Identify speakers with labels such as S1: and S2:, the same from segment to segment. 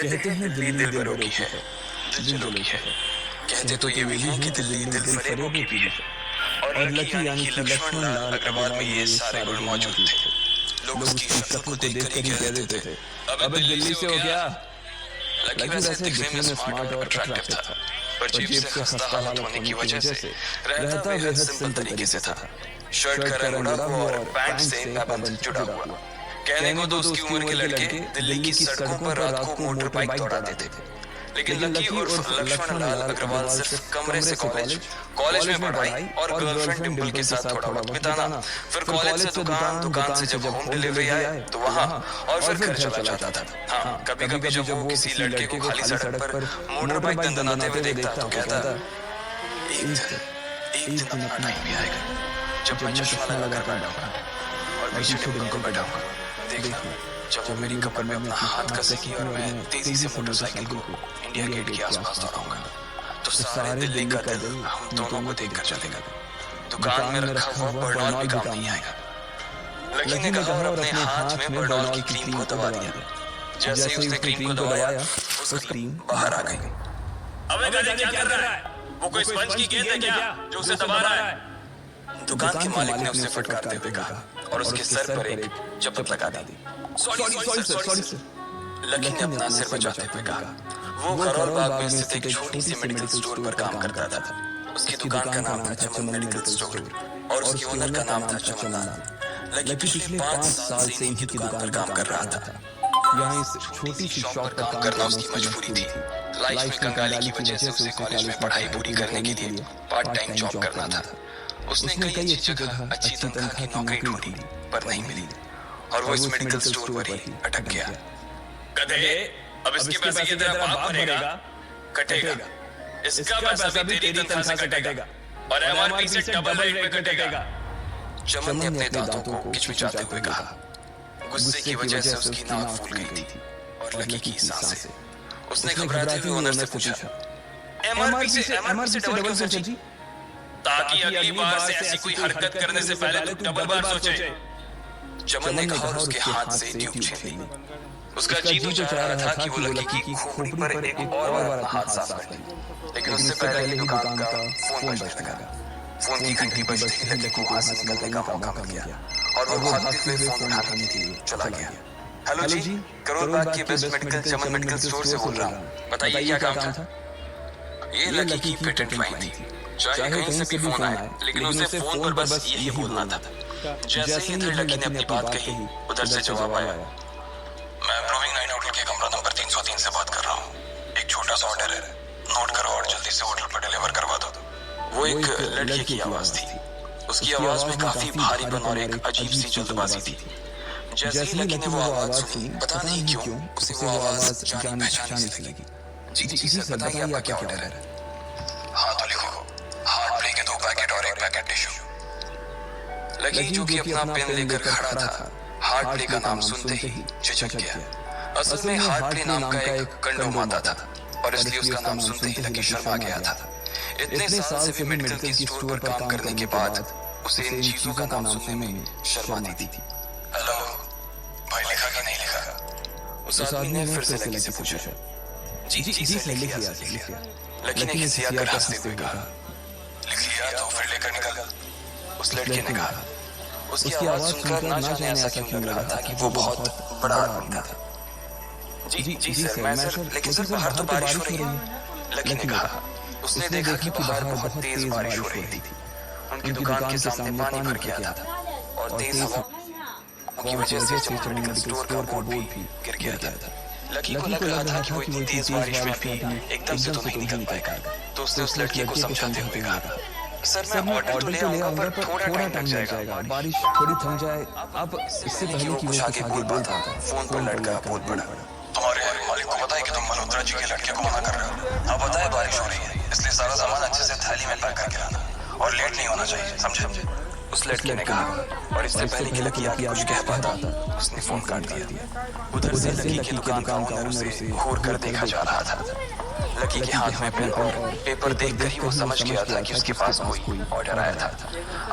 S1: कहते हैं दिल्ली दिल भरों की है, दिल जलों की है। कहते तो ये भी हैं कि दिल्ली दिल फरेबों की भी है। और लकी यानी कि लक्ष्मण लाल अग्रवाल में ये सारे गुण मौजूद थे। लोग उसकी शक्ल को देखकर ही कह देते थे, अबे दिल्ली से हो क्या? लकी वैसे दिखने में स्मार्ट और अट्रैक्टिव था, पर जेब से खस्ता हालत होने की वजह से रहता बेहद सिंपल तरीके से था। शर्ट का रंग उड़ा हुआ और पैंट से पैबंद जुड़ा हुआ। कहने को तो उसकी उम्र के लड़के दिल्ली की सड़कों पर रात को मोटर बाइक दौड़ाते थे, लेकिन लकी उर्फ लक्ष्मण लाल अग्रवाल सिर्फ कमरे से कॉलेज में पढ़ाई और गर्लफ्रेंड डिम्पल के साथ थोड़ा वक्त बिताना, फिर कॉलेज से दुकान, दुकान से जब होम डिलीवरी आए तो वहाँ, और फिर घर चला जाता था। हाँ, कभी कभी जब वो किसी लड़के को खाली सड़क पर मोटर बाइक दंदनाते हुए देखता तो कहता, एक दिन अपना टाइम भी आएगा जब मैं चश्मा लगा कर बैठा हूँ और पीछे डिम्पल को बैठा हूँ। देखना, जब वो मेरी कमर में अपना हाथ कसेगी और मैं तेजी से मोटरसाइकिल को इंडिया गेट के आसपास दौड़ाऊंगा, तो सारे दिल्ली का दिल हम दोनों को देखकर चलेगा। दुकान में रखा हुआ बर्नॉल भी काम नहीं आएगा। लकी ने कहा और अपने हाथ में बर्नॉल की क्रीम को दबा दिया। जैसे ही उसने क्रीम को दबाया, उसका क्रीम बाहर आ गई।
S2: अबे गधे क्या कर रहा है? वो कोई स्पंज की गेंद है क्या जो उसे दबा रहा है?
S1: दुकान के मालिक ने उसे फटकारते हुए कहा और उसके सर पर एक चपत लगा दी।
S2: Sorry sir.
S1: लकी ने अपना सिर बचाते हुए कहा। वो खरोल बाग में स्थित एक छोटी सी मेडिकल स्टोर पर काम करता था। उसकी दुकान का नाम था चमन मेडिकल स्टोर और उसके ओनर का नाम था चमन लाल। लकी पिछले 5 साल से इनकी दुकान पर काम कर रहा था। यहाँ इस छोटी सी शॉप पर काम करना उसकी मजबूरी थी। लाइफ में कंगाली की वजह से उसे कॉलेज में पढ़ाई पूरी करने के लिए पार्ट टाइम जॉब करना था। उसने कई अच्छी जगह अच्छी तनख्वाह की नौकरी ढूंढी पर नहीं मिली और वो इस मेडिकल स्टोर पर ही अटक गया।
S2: गधे, अब इसके पैसे ये तेरा बाप भरेगा? कटेगा। इसका पैसा भी तेरी तनख्वाह से कटेगा और एमआरपी से डबल रेट में कटेगा।
S1: चमन ने अपने दांतों को किचमिचाते हुए कहा। गुस्से की वजह से उसकी नाक फूल गई थी और लकी की सांसें। उसने घबराते हुए ओनर से पूछा,
S2: एमआरपी से डबल क्यों जी? ताकि अगली बार से ऐसी कोई हरकत करने से पहले तू डबल बार सोचे।
S1: चमन ने कहा और उसके हाथ से ट्यूब छीन ली। उसका जी तो चाह रहा था कि वो लकी की खोपड़ी पर एक और बार अपना हाथ साफ कर ले, लेकिन उससे पहले ही दुकान का फोन बजने लगा। फोन की घंटी बजते ही लकी को वहां से निकलने का मौका मिल गया और वो भागते हुए फोन उठाने के लिए चला गया। हेलो जी, करोल बाग के बेस्ट मेडिकल चमन मेडिकल स्टोर से बोल रहा हूँ। बताइए क्या काम था? ये लकी की पेटेंट लाइन थी। चाहे कहीं से भी फोन आए, लेकिन उसे फोन पर बस यही बोलना था। जैसे ही इधर लकी ने अपनी बात कही, उधर से जवाब आया, मैं प्रूविंग 9 होटल के कमरा नंबर 303 से बात कर रहा हूँ। एक छोटा सा ऑर्डर है, नोट करो और जल्दी से होटल पर डिलीवर करवा दो। वो एक लड़की की आवाज थी। उसकी आवाज में काफी भारीपन और एक अजीब सी जल्दबाजी थी। जैसे ही लकी ने वो आवाज सुनी, पता नहीं क्यों उसे वो आवाज जानी पहचानी सी लगी। जी सर, बताइए आपका क्या ऑर्डर है? हाँ तो लिखो, हार्ट प्ले के 2 पैकेट और 1 पैकेट टिश्यू। लकी जो कि अपना पेन लेकर खड़ा था, हार्ट प्ले का नाम सुनते ही झिझक गया। असल में हार्ट प्ले नाम का एक कंडोम आता था और इसलिए उसका नाम सुनते ही लकी शर्मा गया था। इतने साल से भी मेडिकल की स्टोर पर काम करने के बाद उसे इन चीजों का नाम सुनने में शर्म आती थी। हेलो भाई, लिखा कि नहीं लिखा? उस आदमी ने फिर से लकी से पूछा। जी सर, लिख लिया। लकी ने खिसिया कर हंसते हुए कहा, लिख लिया तो फिर लेकर निकल। उस लड़के ने कहा। उसकी आवाज सुनकर ना जाने ऐसा क्यों लग रहा था कि वो बहुत बड़ा आदमी था। जी सर, मैं सर, लेकिन सर बाहर तो बारिश हो रही है। लकी ने कहा। उसने देखा कि बाहर बहुत तेज बारिश हो रही थी। उनकी दुकान के सामने पानी भर गया था और तेज हवा की वजह से चमन मेडिकल स्टोर का बोर्ड भी गिर गया था। लकी को लग रहा था कि वो इतनी तेज बारिश में भी एकदम से तो नहीं निकल पाएगा, तो उसने उस लड़के को समझाते हुए कहा, सर मैं ऑर्डर तो ले आऊंगा पर थोड़ा टाइम लग जाएगा, बारिश थोड़ी थम जाए। अब इससे पहले कि वो कुछ आगे बोल पाता, फोन पर लड़का बोल पड़ा, तुम्हारे मालिक को पता है कि तुम मल्होत्रा जी के लड़के को मना कर रहे हो? हाँ पता है, बारिश हो रही है, इसलिए सारा सामान अच्छे से थैली में पैक करके लाना और लेट नहीं होना चाहिए, समझे? उस लड़के ने कहा और इससे पहले कि लकी आगे कुछ कह पाता, उसने फोन काट दिया। उधर से लकी की दुकान का ओनर उसे घूर कर देखा जा रहा था। लकी के हाथ में पेन और पेपर देखकर ही वो समझ गया था कि उसके पास कोई ऑर्डर आया था।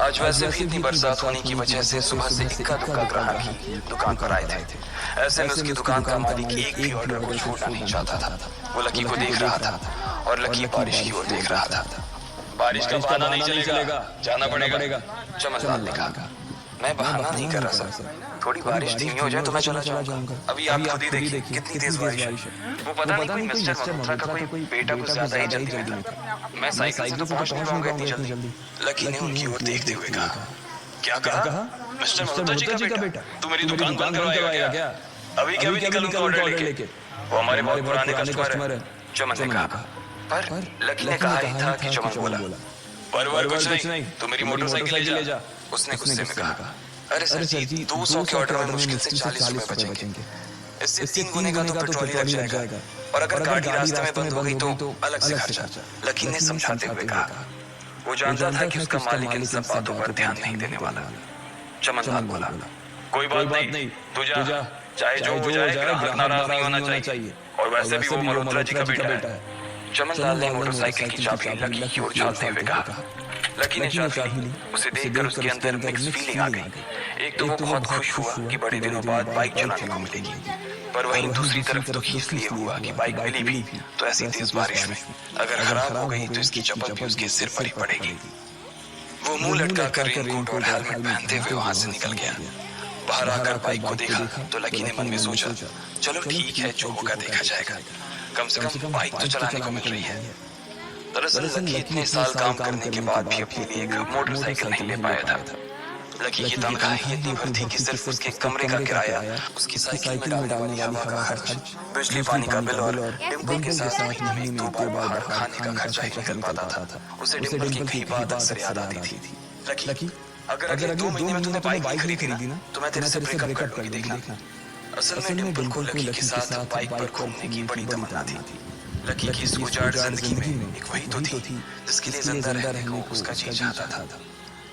S1: आज वैसे भी इतनी बरसात होने की वजह से सुबह से इक्का दुक्का ग्राहक ही दुकान पर आए थे। ऐसे में उसकी दुकान का मालिक एक भी ऑर्डर को छोड़ना नहीं चाहता था। वो लकी को देख रहा था और लकी बारिश की ओर देख रहा था।
S2: बारिश का बहाना नहीं चलेगा, जाना पड़ेगा।
S1: चमनलाल ने कहा, मैं बहाना नहीं कर रहा सर, थोड़ी बारिश धीमी हो जाए तो मैं चला जाऊंगा। अभी आप खुद ही देखिए कितनी तेज बारिश है। वो पता नहीं कोई मिस्टर मल्होत्रा का कोई बेटा कुछ ज्यादा ही जल्दी में था। मैं साइकिल से तो पहुंच नहीं पाऊंगा इतनी जल्दी। लकी ने उनकी ओर देखते हुए कहा, क्या कहा? मिस्टर मल्होत्रा जी का बेटा? तू मेरी दुकान बंद करवाएगा क्या? अभी क्या निकलूंगा ऑर्डर लेके? वो हमारे बहुत पुराने कस्टमर है, चमन ने कहा। पर लकी ने कहा ही था कि चमन बोला, पर कुछ नहीं, तू मेरी मोटरसाइकिल ले जा। उसने गुस्से में कहा, अरे सर जी 200 के ऑर्डर में मुश्किल से 40 रुपए बचेंगे। इससे 3 गुने का तो पेट्रोल ही लग जाएगा, और अगर गाड़ी रास्ते में बंद हो गई तो अलग से खर्चा। लकी ने समझाते हुए कहा। वो जानता था कि उसका मालिक इन सब बातों पर ध्यान नहीं देने वाला। चमनलाल बोला, कोई बात नहीं, तू जा, चाहे जो हो जाए ग्राहक नाराज नहीं होना चाहिए, और वैसे भी वो मल्होत्रा जी का बेटा है। चमनलाल ने मोटरसाइकिल की चाबी लकी की ओर डालते हुए कहा। लकी ने चाबी ली। उसे देखकर उसके अंदर मिक्स फीलिंग आ गई। एक तो वो बहुत खुश हुआ कि बड़े दिनों बाद बाइक चलाने को मिलेगी, पर वहीं दूसरी तरफ दुखी इसलिए हुआ कि बाइक मिली भी तो ऐसी तेज बारिश में अगर खराब हो गई तो इसकी चप्पल भी उसके सिर पर ही पड़ेगी। वो मुंह लटका कर रेनकोट और हेलमेट पहनते हुए वहां से निकल गया। बाहर आकर बाइक को देखा तो लकी ने मन में सोचा, चलो ठीक है, जो होगा देखा जाएगा, कम से कम बाइक तो चलाने को मिल रही है। दरअसल लकी इतने साल काम करने के बाद भी अपने लिए एक मोटरसाइकिल नहीं ले पाया था। लकी की तनख्वाह इतनी भर थी कि सिर्फ उसके कमरे का किराया, उसकी साइकिल में डालने वाली हवा का खर्च, बिजली पानी का बिल और डिम्पल के साथ महीने में 2 बार बाहर खाने का खर्चा ही निकल पाता था। उसे डिम्पल की कई बात अक्सर याद आती थी। लकी, अगर अगले 2 महीने में तूने बाइक नहीं खरीदी ना तो मैं तेरे से ब्रेकअप कर लूंगी, देखना। असल में डिम्पल को लकी के साथ बाइक पर घूमने की बड़ी तमन्ना थी। लकी की इस उजाड़ जिंदगी में एक वही तो थी जिसके लिए जिंदा रहने को उसका जी चाहता था।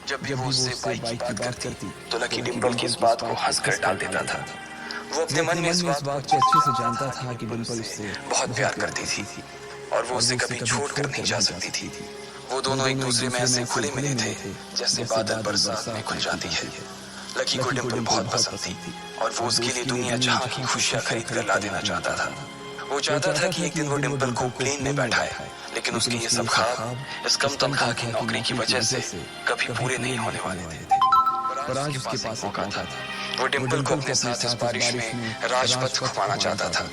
S1: जब भी वो उससे बाइक की बात करती तो लकी डिम्पल की इस बात को हंसकर टाल देता था। वो अपने मन में इस बात को अच्छे से जानता था कि डिम्पल उससे बहुत प्यार करती थी और वो उसे कभी छोड़ कर नहीं जा सकती थी। वो दोनों एक दूसरे में ऐसे खुले मिले थे जैसे बादल बरसात में खुल जाती है। लकी को डिम्पल बहुत पसंद थी और वो उसके लिए दुनिया जहां की खुशियां खरीद कर ला देना चाहता था। वो चाहता था कि एक दिन वो डिम्पल को प्लेन में बैठाए, लेकिन उसके ये सब ख्वाब इस कम तनख्वाह की नौकरी की वजह से कभी पूरे नहीं होने वाले थे। पर आज उसके पास मौका था। वो डिम्पल को अपने साथ इस बारिश में राजपथ घुमाना चाहता था।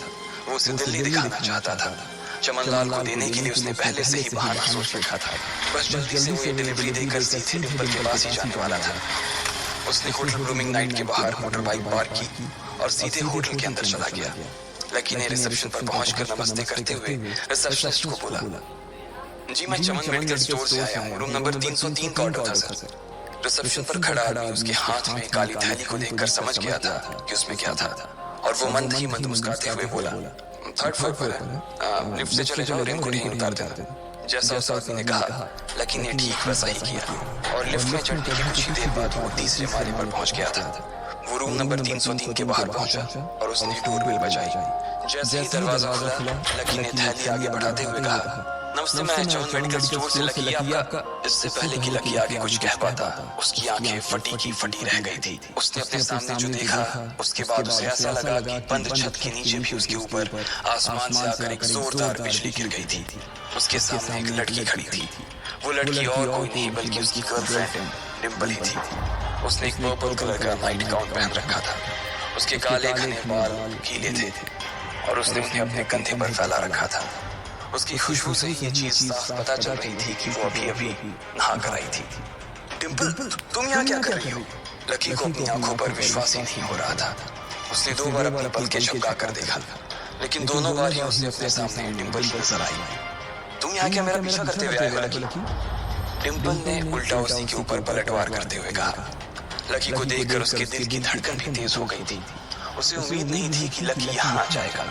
S1: वो उसे दिल्ली दिखाना चाहता था। चमनलाल को देने के लिए उसने पहले से ही बहाना सोच रखा था। बस जल्दी से वो ये डिलीवरी देकर सीधे डिम्पल के पास ही जाने वाला था। उसने होटल ब्लूमिंग नाइट के बाहर मोटर बाइक पार्क की और सीधे होटल के अंदर चला गया। लकी ने रिसेप्शन पर पहुंचकर नमस्ते करते हुए रिसेप्शनिस्ट को बोला, जी मैं चमन मेडिकल स्टोर से आया हूँ, रूम नंबर 303 का ऑर्डर था सर। रिसेप्शन पर खड़ा आदमी उसके हाथ में काली थैली को देखकर समझ गया था कि उसमें क्या था और वो मंद ही मंद मुस्कुराते हुए बोला, 3rd फ्लोर पर है, लिफ्ट से चले जाओ, रेनकोट यहीं उतार देना। जैसा उस आदमी ने कहा लकी ने ठीक वैसा ही किया और लिफ्ट में चढ़ने के कुछ ही देर बाद वो तीसरे माले पर पहुंच गया था। वो रूम नंबर 303 के बाहर पहुंचा और उसने डोरबेल बजाई। जैसे ही दरवाजा खुला लकी ने थैली आगे बढ़ाते हुए कहा, नमस्ते, मैं चमन मेडिकल स्टोर से लकी आपका। इससे पहले कि लकी आगे कुछ कह पाता उसकी आंखें फटी की फटी रह गई थी। उसने अपने सामने जो देखा उसके बाद उसे ऐसा लगा कि बंद छत के नीचे भी उसके ऊपर आसमान से आकर एक जोरदार बिजली गिर गई थी। उसके सामने एक लड़की खड़ी थी। वो लड़की और कोई नहीं बल्कि उसकी गर्लफ्रेंड डिम्पल ही थी। उसने एक पर्पल कलर का नाइट गाउन पहन रखा था। उसके काले घने बाल गीले थे और उसने उन्हें अपने कंधे पर फैला रखा था। उसकी खुशबू से ये चीज साफ पता चल रही थी कि वो अभी अभी नहा कर आई थी। डिम्पल, तुम यहाँ क्या कर रही हो? लकी को अपनी आंखों पर विश्वास ही नहीं हो रहा था। उसने 2 बार अपनी पलकें झपका कर देखा, लेकिन दोनों बार ही उसने अपने सामने डिम्पल ही नजर आई। तुम यहाँ क्या मेरा पीछा करते हुए आए हो लकी? डिम्पल ने उल्टा उसी के ऊपर पलटवार करते हुए कहा। लकी को देखकर उसके दिल की धड़कन भी तेज हो गई थी। उसे उम्मीद नहीं थी कि लकी यहाँ आ जाएगा।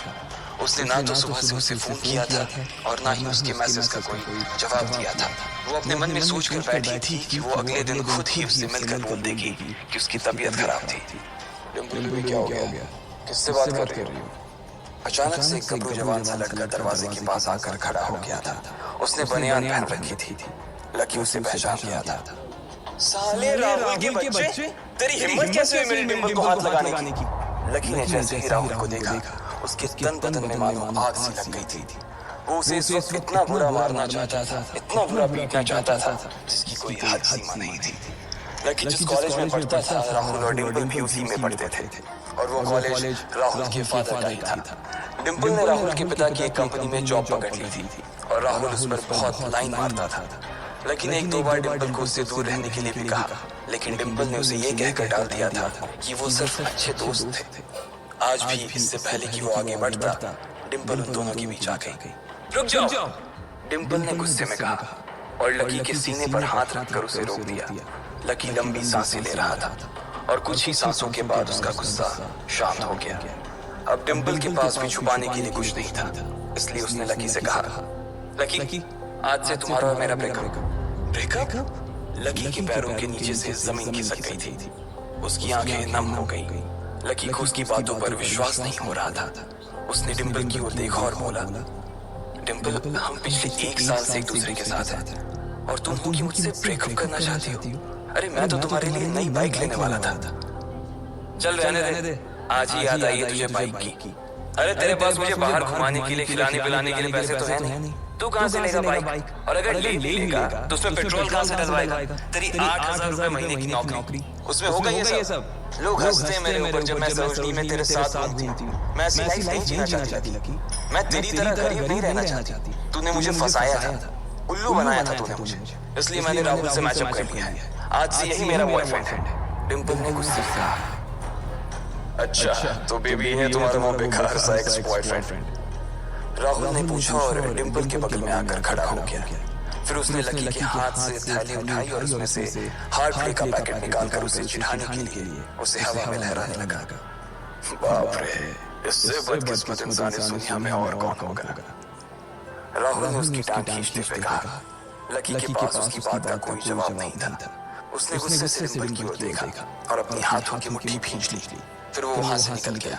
S1: उसने ना तो सुबह से उसे फोन किया था और ना ही उसके मैसेज का कोई जवाब दिया था। वो अपने मन में सोच कर बैठी थी कि वो अगले दिन खुद ही उससे मिलकर बोल देगी कि उसकी तबीयत खराब थी। डिम्पल भी क्या हो गया? किससे बात कर रही हो? अचानक से एक गबरू जवान सा लड़का दरवाजे के पास आकर खड़ा हो गया था। उसने बनियान पहन रखी थी। लकी उसे पहचान गया था।
S2: साले राहुल के बच्चे, तेरी हिम्मत कैसे हुई मेरी डिंपल को हाथ लगाने की?
S1: लकी ने जैसे ही राहुल को देखा, उसके तन बदन में मानो आग सी लग गई थी। वो उसे इस वक्त इतना बुरा मारना चाहता था, इतना बुरा पीटना चाहता था, जिसकी कोई हद सीमा नहीं थी। लकी जिस कॉलेज में पढ़ता था, राहुल और डिंपल भी उसी में पढ़ते थे, और वो कॉलेज राहुल के फादर का ही था। डिंपल ने राहुल के पिता की एक कंपनी में जॉब पकड़ ली थी, और राहुल उस पर बहुत लाइन मारता था। लकी ने एक दो बार डिंपल को उससे दूर रहने के लिए भी कहा, लेकिन डिंपल ने उसे ये कहकर डाल दिया था कि वो सिर्फ अच्छे दोस्त थे। आज भी इससे पहले कि वो आगे बढ़ता, डिंपल उन दोनों के बीच आ गई।
S2: रुक जाओ,
S1: डिंपल ने गुस्से में कहा, और लकी के सीने पर हाथ रखकर उसे रोक दिया। लकी लंबी सांसें ले रहा था, और कुछ ही सांसों के बाद उसका गुस्सा शांत हो गया। अब डिंपल के पास भी छुपाने के लिए कुछ नहीं था, इसलिए उसने लकी से कहा, लकी, आज से तुम्हारा और मेरा ब्रेकअप? लकी के पैरों के नीचे से जमीन खिसक गई थी। उसकी आंखें नम हो गईं। लकी को उसकी बातों पर विश्वास नहीं हो रहा था। उसने डिंपल की ओर देखा और बोला, डिंपल, हम पिछले 1 साल से एक दूसरे के साथ हैं, और तुम होगी मुझसे ब्रेकअप करना चाहती हो? अरे मैं तो तुम्हारे लिए नई बाइक लेने वाला था।
S2: चल रहने दे,
S1: आज ही याद आई है तुझे बाइक की।
S2: अरे तेरे पास मुझे बाहर घुमाने के लिए, खिलाने पिलाने के लिए पैसे तो है नहीं।
S1: तू कहाँ से लेगा बाइक? और अगर ले भी लेगा तो उसमें पेट्रोल कहाँ से डलवाएगा? तेरी 8,000 रुपए महीने की नौकरी, उसमें होगा ये सब? लोग हंसते हैं मेरे ऊपर जब मैं सरोजनी में तेरे साथ घूमती हूँ। मैं ऐसी लाइफ नहीं जीना चाहती लकी। मैं तेरी तरह गरीब नहीं रहना चाहती। तूने मुझे फंसाया था, उल्लू बनाया था तूने मुझे, इसलिए मैंने राहुल से मैचअप कर लिया है। आज से यही मेरा बॉयफ्रेंड है। डिंपल ने गुस्से से कहा। अच्छा, तो बेबी है तुम्हारा वो बेकार सा एक्स बॉयफ्रेंड? राहुल ने पूछा और डिंपल के बगल में आकर खड़ा हो गया। फिर उसने लकी के हाथ से थैली उठाई और उसमें से हार्ड प्ले का पैकेट निकालकर उसे चिढ़ाने के लिए उसे हवा में लहराने लगा। बाप रे, इससे बदकिस्मत इंसान इस दुनिया में और कौन होगा? राहुल ने उसकी टांग खींचते हुए कहा। लकी के पास उसकी बात का कोई जवाब नहीं था। उसने गुस्से से डिंपल की ओर देखा और अपनी हाथों की मुट्ठी खींच ली। फिर वो वहां से निकल गया।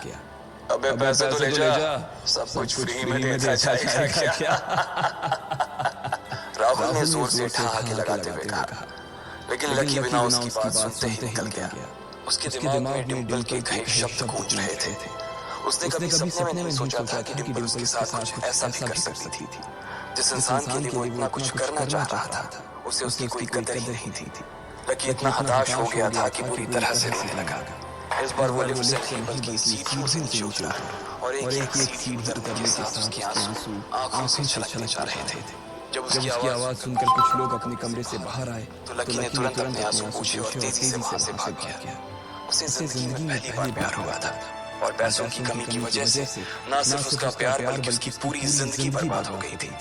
S2: अबे पैसे तो ले जा, सब कुछ फ्री में देता जाएगा क्या?
S1: राहुल ने जोर से ठहाके लगाते हुए कहा, लेकिन लकी बिना उसकी बात सुनते ही निकल गया। उसके दिमाग में डिंपल के कई शब्द गूंज रहे थे। उसने कभी सपने में नहीं सोचा था कि डिंपल उसके साथ कुछ ऐसा भी कर सकती थी। जिस इंसान के लिए वो इतना कुछ करना चाह रहा था, उसे उसकी कोई कदर ही नहीं थी। लकी इतना हताश हो गया था कि पूरी तरह से रोने लगा। इस बार वो लिफ्ट से नहीं बल्कि सीढ़ियों से नीचे उतरा, और एक सीढ़ी उतरने के साथ उसके आंसू आंखों से छलकने जा रहे थे। जब उसकी आवाज सुनकर कुछ लोग अपने कमरे से बाहर आए, तो लकी ने तुरंत अपने आंसू पोंछे और तेजी से वहां से भाग गया। उसे जिंदगी में पहली बार प्यार हुआ था, और पैसों की कमी की वजह से न सिर्फ उसका प्यार बल्कि उसकी पूरी जिंदगी बर्बाद हो गई थी।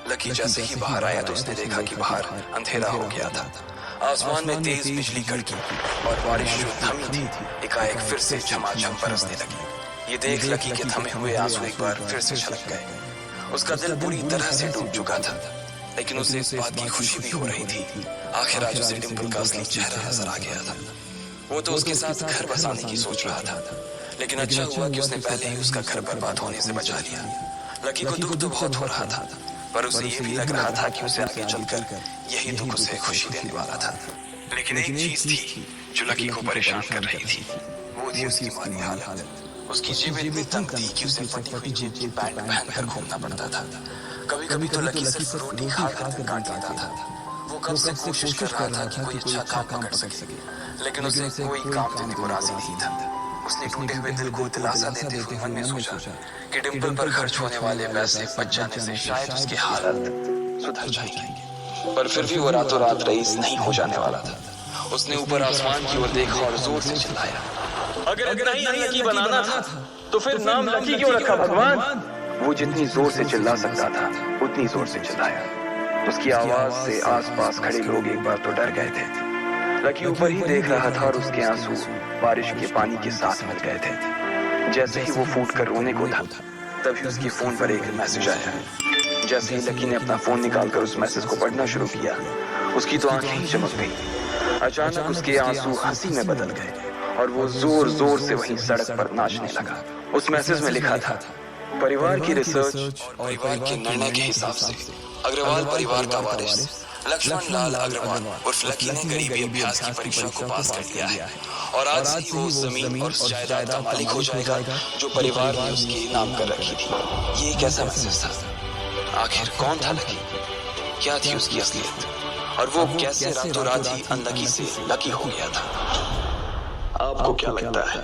S1: लकी जैसे ही बाहर आया तो उसने देखा कि बाहर अंधेरा हो गया था। आसमान में तेज बिजली कड़की और बारिश जो थमी थी एकाएक फिर से झमाझम बरसने लगी। ये देख लकी के थमे हुए आंसू एक बार फिर से छलक गए। उसका दिल बुरी तरह से डूब चुका था, लेकिन उसे इस बात की खुशी भी हो रही थी। आखिर आज उसे डिंपल का असली चेहरा नजर आ गया था। वो तो उसके साथ घर बसाने की सोच रहा था, लेकिन अच्छा हुआ कि उसने पहले ही उसका घर बर्बाद होने से बचा लिया। लकी को दुख तो बहुत हो रहा था, पर उसे ये भी लग रहा था कि उसे आगे चलकर यही दुख उसे खुशी देने वाला था। लेकिन एक चीज थी जो लकी को परेशान कर रही थी, वो थी उसकी माली हालत। उसकी जेब इतनी तंग थी कि उसे फटी हुई जेब की पैंट पहनकर घूमना पड़ता था। कभी कभी तो लकी सिर्फ रोटी खाकर काट लेता था। वो कब से कोशिश कर रहा था कि कोई अच्छा काम पकड़ सके, लेकिन उसे कोई काम देने को राजी नहीं था। उसने टूटे हुए दिल को दिलासा देते हुए मन में सोचा कि डिंपल पर खर्च होने वाले पैसे बच जाने से शायद उसकी हालत सुधर जाएगी। पर फिर भी वो रातों रात रईस नहीं हो जाने वाला था। उसने ऊपर आसमान की ओर देखा और जोर से चिल्लाया,
S2: अगर इतना ही लकी बनाना था तो फिर नाम लकी क्यों रखा भगवान?
S1: वो जितनी जोर से चिल्ला सकता था उतनी जोर से चिल्लाया। उसकी आवाज से आसपास खड़े लोग एक बार तो डर गए थे। लकी ऊपर ही देख रहा था और उसके आंसू बारिश के पानी के साथ मिल गए थे। जैसे ही वो फूट कर रोने को था, तभी उसकी फोन पर एक मैसेज आया। जैसे ही लकी ने अपना फोन निकालकर उस मैसेज को पढ़ना शुरू किया, उसकी तो आंखें ही चमक गई। अचानक उसके आंसू हंसी में बदल गए और वो जोर जोर से वहीं सड़क पर नाचने लगा। उस मैसेज में लिखा था, परिवार की रिसर्च और परिवार के निर्णय के हिसाब से अग्रवाल परिवार का वारिस लक्ष्मण लाल अग्रवाल उर्फ लकी ने गरीबी अभ्यास की परीक्षा को पास कर लिया है और आज से ही वो उस जमीन और उस जायदाद का मालिक हो जाएगा जो परिवार ने उसके नाम कर रखी थी। ये कैसा मैसेज था? आखिर कौन था लकी? क्या थी उसकी असलियत? और वो कैसे रातों रात ही अनलकी से लकी हो गया था? आपको क्या लगता है?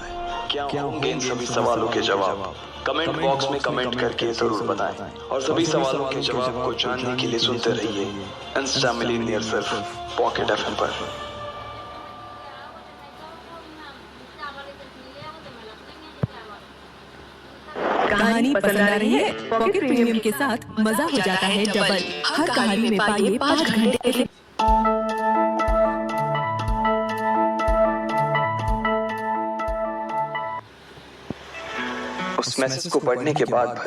S1: क्या होंगे इन सभी सवालों के जवाब? कमेंट बॉक्स में कमेंट करके जरूर बताएं और सभी सवालों के जवाब को जानने के लिए सुनते रहिए इंस्टा मिलियनियर सिर्फ पॉकेट एफएम पर।
S3: कहानी पसंद आ रही है? पॉकेट प्रीमियम के साथ मजा हो जाता है डबल। हर कहानी में पाइए 5 घंटे के
S1: उस मैसेज को पढ़ने के बाद